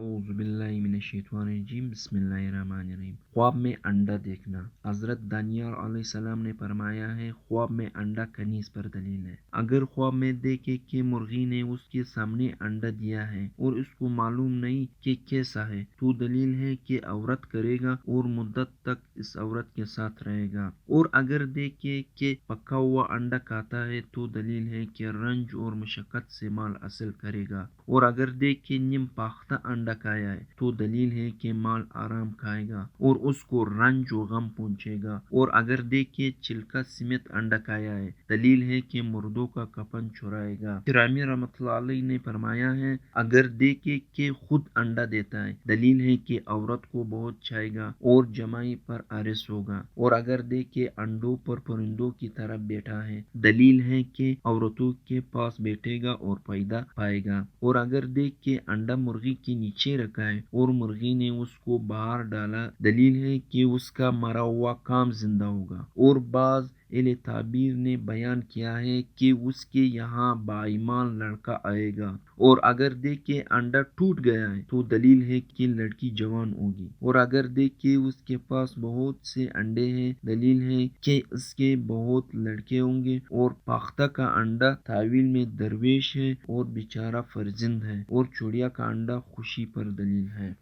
اعوذ باللہ من الشیطان الرجیم بسم اللہ الرحمن الرحیم۔ خواب میں انڈا دیکھنا۔ حضرت دانیال علیہ السلام نے فرمایا ہے، خواب میں انڈا کنیز پر دلیل ہے۔ اگر خواب میں دیکھے کہ مرغی نے اس کے سامنے انڈا دیا ہے اور اس کو معلوم نہیں کہ کیسا ہے، تو دلیل ہے کہ عورت کرے گا اور مدت تک اس عورت کے ساتھ رہے گا۔ اور اگر دیکھے کہ پکا ہوا انڈا کھاتا ہے تو دلیل ہے کہ رنج اور مشقت سے مال حاصل کرے گا۔ اور اگر دیکھے نیم پختہ انڈا کھایا ہے تو دلیل ہے کہ مال آرام کھائے گا اور اس کو رنج و غم پہنچے گا۔ اور اگر دیکھے چھلکا سمیت انڈا کھایا ہے، دلیل ہے کہ مردوں کا کفن چرائے گا۔ رامی رحمۃ اللہ علیہ نے فرمایا ہے، اگر دیکھے کہ خود انڈا دیتا ہے، دلیل ہے کہ عورت کو بہت چاہے گا اور جمائی پر عارض ہوگا۔ اور اگر دیکھے انڈوں پر پرندوں کی طرح بیٹھا ہے، دلیل ہے کہ عورتوں کے پاس بیٹھے گا اور فائدہ پائے گا۔ اور اگر دیکھ کے انڈا مرغی کے نیچے رکھا ہے اور مرغی نے اس کو باہر ڈالا، دلیل ہے کہ اس کا مرا ہوا کام زندہ ہوگا۔ اور بعض اہل تعبیر نے بیان کیا ہے کہ اس کے یہاں بائیمان لڑکا آئے گا۔ اور اگر دیکھے انڈا ٹوٹ گیا ہے تو دلیل ہے کہ لڑکی جوان ہوگی۔ اور اگر دیکھے اس کے پاس بہت سے انڈے ہیں، دلیل ہے کہ اس کے بہت لڑکے ہوں گے۔ اور پختہ کا انڈا تعویل میں درویش ہے اور بیچارہ فرزند ہے، اور چڑیا کا انڈا خوشی پر دلیل ہے۔